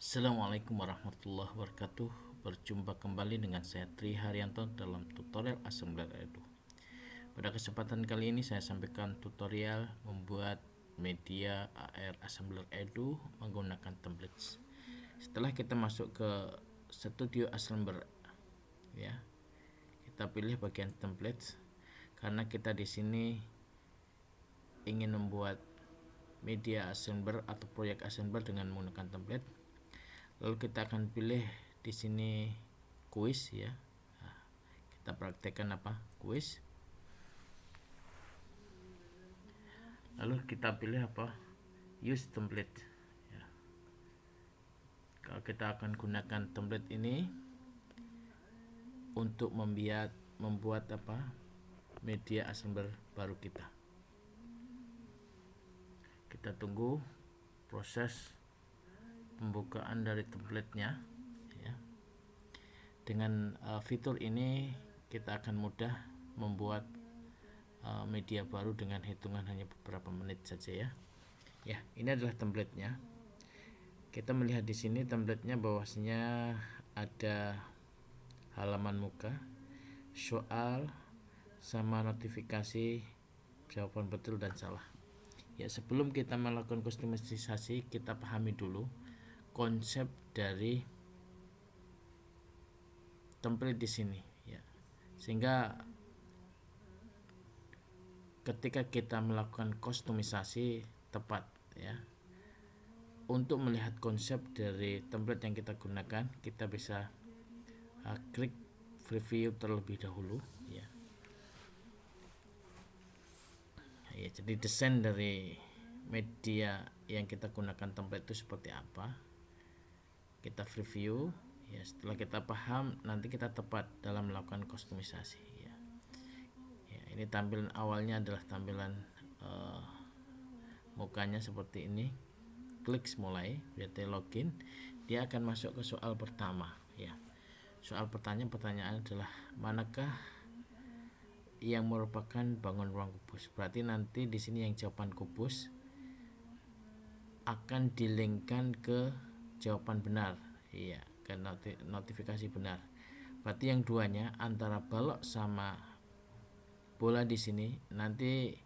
Assalamualaikum warahmatullahi wabarakatuh. Berjumpa kembali dengan saya Tri Haryanto dalam tutorial Assembler Edu. Pada kesempatan kali ini saya sampaikan tutorial membuat media AR Assembler Edu menggunakan templates. Setelah kita masuk ke Studio Assembler, ya, kita pilih bagian templates karena kita di sini ingin membuat media assembler atau proyek assembler dengan menggunakan template. Lalu kita akan pilih di sini quiz, ya. Nah, kita praktekkan quiz. Lalu kita pilih use template, ya. Kalau kita akan gunakan template ini untuk membuat media assembler baru kita. Kita tunggu proses pembukaan dari templatenya, ya. Dengan fitur ini kita akan mudah membuat media baru dengan hitungan hanya beberapa menit saja, ya. Ya, ini adalah templatenya. Kita melihat di sini templatenya bahwasanya ada halaman muka, soal, sama notifikasi jawaban betul dan salah. Ya, sebelum kita melakukan kustomisasi, kita pahami dulu konsep dari template di sini, ya. Sehingga ketika kita melakukan kustomisasi tepat, ya. Untuk melihat konsep dari template yang kita gunakan, kita bisa klik preview terlebih dahulu, ya. Ya, jadi desain dari media yang kita gunakan template itu seperti apa. Kita preview, ya. Setelah kita paham, nanti kita tepat dalam melakukan kustomisasi, ya. Ya, ini tampilan awalnya adalah tampilan mukanya seperti ini. Klik mulai, berarti login. Dia akan masuk ke soal pertama, ya. Soal pertanyaan adalah manakah yang merupakan bangun ruang kubus. Berarti nanti di sini yang jawaban kubus akan dilinkkan ke jawaban benar, iya, ke notifikasi benar. Berarti yang duanya antara balok sama bola di sini nanti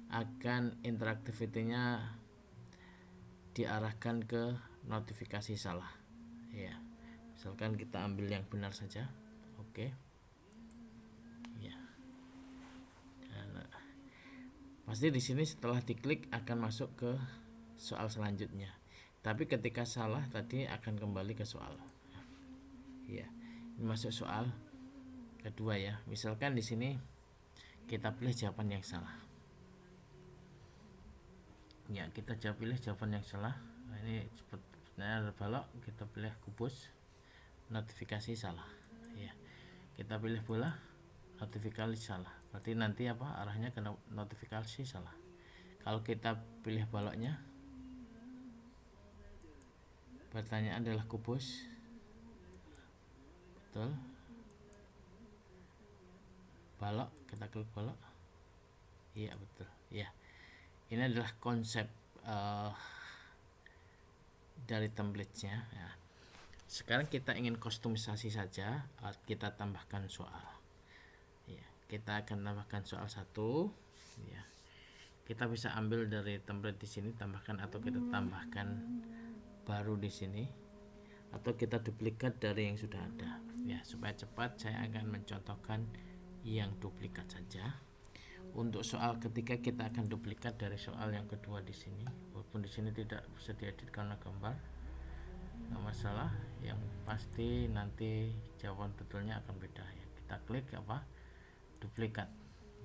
akan interaktivitinya diarahkan ke notifikasi salah, ya. Misalkan kita ambil yang benar saja, oke. Ya. Pasti di sini setelah diklik akan masuk ke soal selanjutnya. Tapi ketika salah tadi akan kembali ke soal. Ya, ini masuk soal kedua, ya. Misalkan di sini kita pilih jawaban yang salah. Ya, kita pilih jawaban yang salah. Nah, ini sebenarnya ada balok, kita pilih kubus, notifikasi salah. Ya, kita pilih bola, notifikasi salah. Berarti nanti arahnya ke notifikasi salah. Kalau kita pilih baloknya, pertanyaan adalah kubus, betul. Balok, kita klik balok, iya betul, ya. Ini adalah konsep dari template-nya, ya. Sekarang kita ingin kustomisasi saja, kita tambahkan soal, ya. Kita akan tambahkan soal 1, ya. Kita bisa ambil dari template di sini, tambahkan, atau kita tambahkan baru di sini, atau kita duplikat dari yang sudah ada, ya. Supaya cepat saya akan mencontohkan yang duplikat saja. Untuk soal ketiga kita akan duplikat dari soal yang kedua di sini, walaupun di sini tidak bisa diedit karena gambar, nggak masalah. Yang pasti nanti jawaban betulnya akan beda, ya. Kita klik duplikat,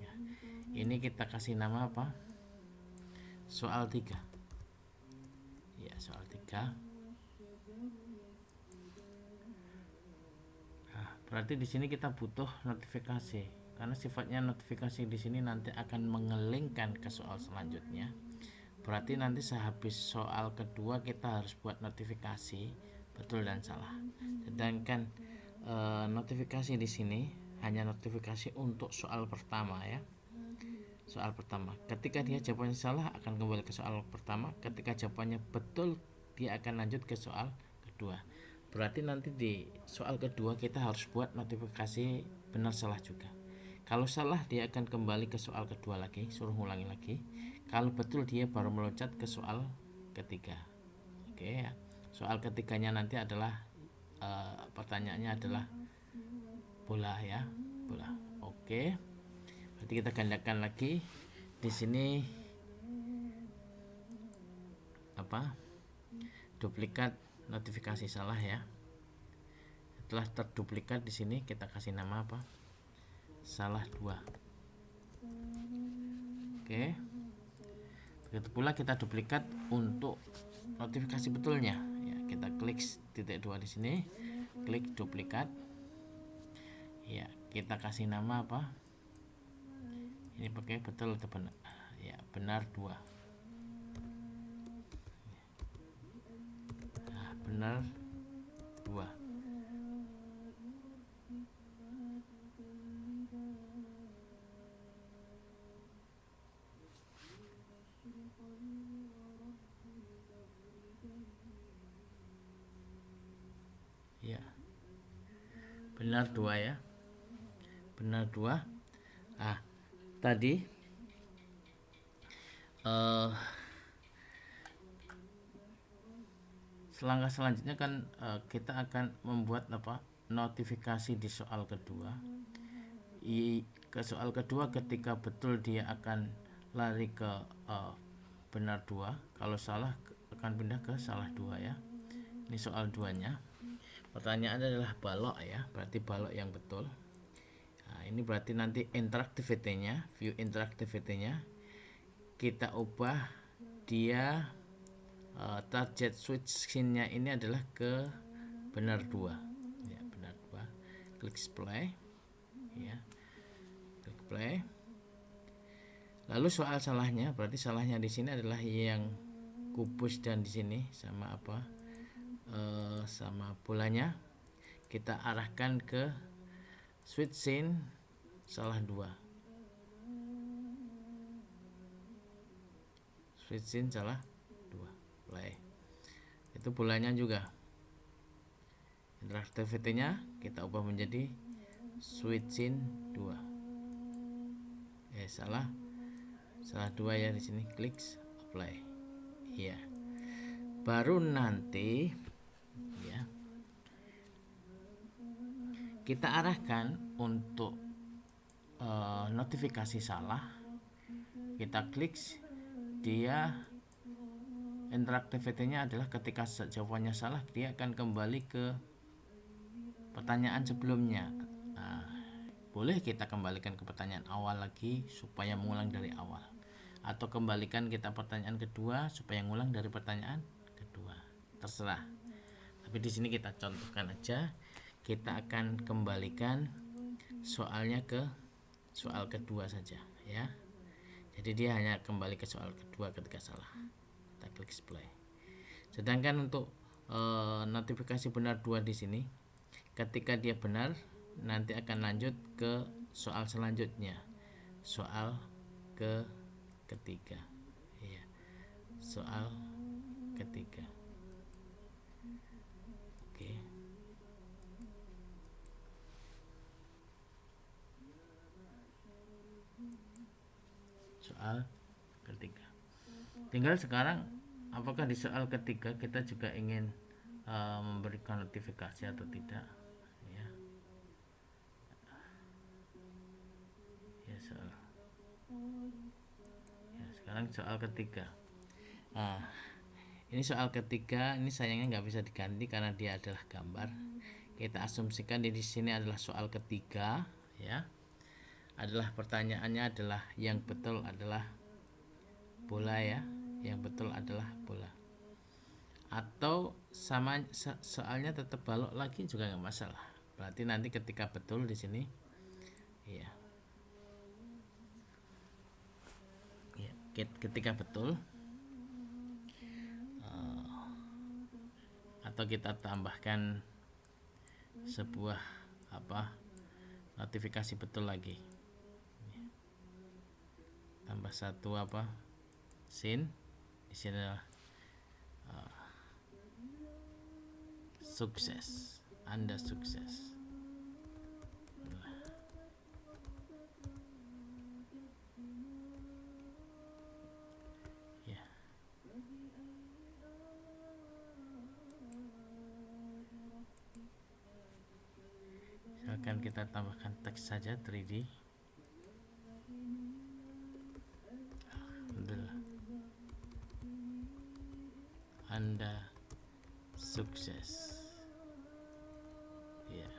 ya. Ini kita kasih nama soal 3, ya, soal 3. Nah, berarti di sini kita butuh notifikasi karena sifatnya notifikasi di sini nanti akan mengelingkan ke soal selanjutnya. Berarti nanti sehabis soal kedua kita harus buat notifikasi betul dan salah. Sedangkan notifikasi di sini hanya notifikasi untuk soal pertama, ya. Soal pertama, ketika dia jawabannya salah akan kembali ke soal pertama, ketika jawabannya betul dia akan lanjut ke soal kedua. Berarti nanti di soal kedua kita harus buat notifikasi benar salah juga. Kalau salah dia akan kembali ke soal kedua lagi, suruh ngulangi lagi. Kalau betul dia baru meloncat ke soal ketiga. Oke ya. Soal ketiganya nanti adalah pertanyaannya adalah bola ya, bola. Oke. Berarti kita gandakan lagi. Di sini apa? Duplikat notifikasi salah ya. Setelah terduplikat di sini kita kasih nama apa? Salah 2. Oke. Begitu pula kita duplikat untuk notifikasi betulnya. Ya, kita klik titik 2 di sini, klik duplikat. Ya, kita kasih nama apa? Ini pakai betul atau benar? Ya, benar 2. Nah, benar 2. Ya, benar 2 ya, benar 2. Tadi selangkah selanjutnya kan kita akan membuat apa, notifikasi di soal kedua. Ke soal kedua ketika betul dia akan lari ke benar 2, kalau salah akan pindah ke salah 2 ya. Ini soal 2 nya. Pertanyaan adalah balok ya, berarti balok yang betul. Nah, ini berarti nanti interactivity-nya, view interactivity-nya kita ubah dia target switch scene-nya ini adalah ke benar 2 ya, benar 2. Klik play ya, klik play. Lalu soal salahnya, berarti salahnya di sini adalah yang kubus dan di sini sama apa, sama bolanya kita arahkan ke switch scene salah 2. Switch scene salah 2. Play. Itu bolanya juga. Interactivity-nya kita ubah menjadi switch scene 2. Salah 2 ya di sini, klik apply. Iya. Baru nanti ya kita arahkan untuk notifikasi salah. Kita klik, dia interactivity-nya adalah ketika jawabannya salah dia akan kembali ke pertanyaan sebelumnya. Nah, boleh kita kembalikan ke pertanyaan awal lagi supaya mengulang dari awal, atau kembalikan kita pertanyaan kedua supaya ngulang dari pertanyaan kedua, terserah. Tapi di sini kita contohkan aja, kita akan kembalikan soalnya ke soal kedua saja ya. Jadi dia hanya kembali ke soal kedua ketika salah. Kita klik play. Sedangkan untuk notifikasi benar 2 di sini, ketika dia benar nanti akan lanjut ke soal selanjutnya, soal ketiga ya, soal ketiga. Oke. Soal ketiga. Tinggal sekarang apakah di soal ketiga kita juga ingin memberikan notifikasi atau tidak ya. Ya, sekarang soal ketiga. Ini soal ketiga, ini sayangnya nggak bisa diganti karena dia adalah gambar. Kita asumsikan di sini adalah soal ketiga ya. Adalah pertanyaannya adalah yang betul adalah bola ya, yang betul adalah bola. Atau sama soalnya tetap balok lagi juga nggak masalah. Berarti nanti ketika betul di sini ya, ketika betul atau kita tambahkan sebuah apa, notifikasi betul lagi, tambah satu apa, scene di sini adalah sukses. Anda sukses. Ya. Misalkan kita tambahkan teks saja 3D. Alhamdulillah. Anda sukses. Ya.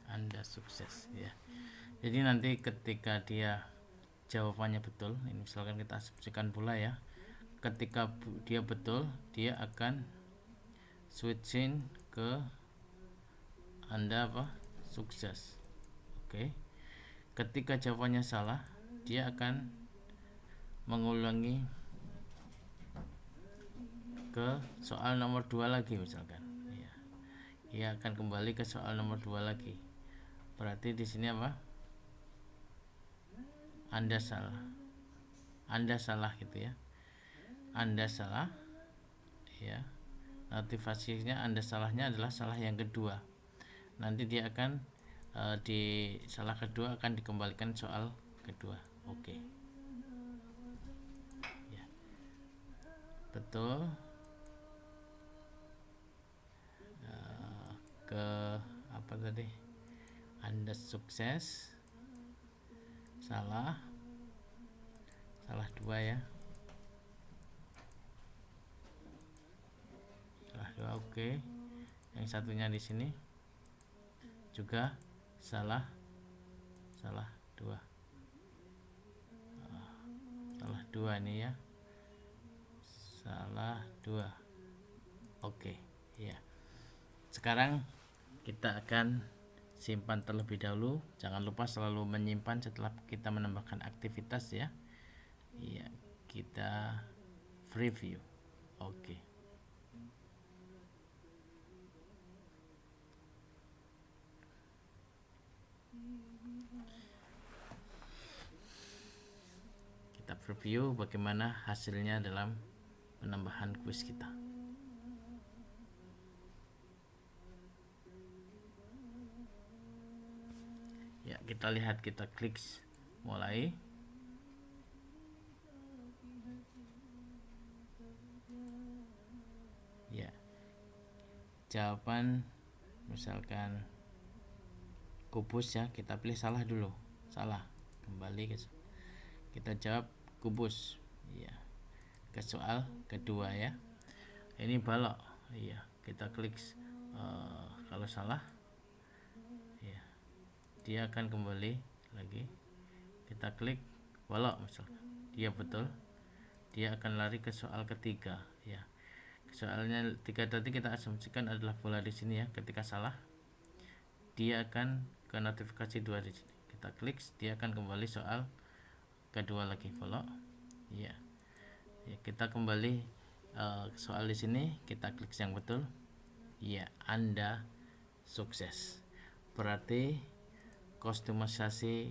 Anda sukses ya. Jadi nanti ketika dia jawabannya betul, ini misalkan kita asumsikan pula ya, ketika dia betul, dia akan switching ke Anda sukses. Oke. Ketika jawabannya salah, dia akan mengulangi ke soal nomor 2 lagi misalkan. Ya. Dia akan kembali ke soal nomor 2 lagi. Berarti di sini Anda salah. Anda salah gitu ya. Anda salah. Ya. Notifikasinya Anda salahnya adalah salah yang kedua. Nanti dia akan di salah kedua akan dikembalikan soal kedua. Oke. Ya. Betul. Ke apa tadi? Anda sukses. Salah 2 ya. Salah 2. Oke. Yang satunya di sini juga salah 2. Salah 2 ini ya. Salah 2. Oke, ya. Sekarang kita akan simpan terlebih dahulu. Jangan lupa selalu menyimpan setelah kita menambahkan aktivitas ya. Iya, kita preview. Oke. Kita preview bagaimana hasilnya dalam penambahan kuis kita. Ya, kita lihat, kita klik mulai. Ya. Jawaban misalkan kubus ya, kita pilih salah dulu. Salah. Kembali ke kita jawab kubus. Ya. Ke soal kedua ya. Ini balok. Iya, kita klik kalau salah. Ya. Dia akan kembali lagi. Kita klik balok misalkan. Dia betul. Dia akan lari ke soal ketiga ya. Soalnya 3 tadi kita asumsikan adalah bola di sini ya. Ketika salah, dia akan ke notifikasi 2 di sini. Kita klik, dia akan kembali soal kedua lagi, follow. Ya. Ya, kita kembali soal di sini, kita klik yang betul. Ya, Anda sukses. Berarti kostumisasi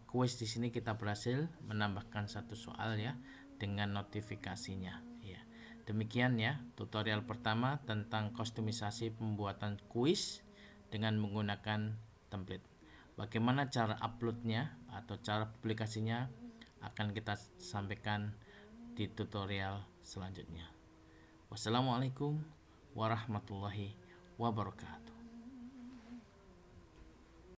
kuis di sini kita berhasil menambahkan 1 soal ya dengan notifikasinya. Ya. Demikian ya tutorial pertama tentang kostumisasi pembuatan kuis dengan menggunakan template. Bagaimana cara uploadnya atau cara publikasinya akan kita sampaikan di tutorial selanjutnya. Wassalamualaikum warahmatullahi wabarakatuh.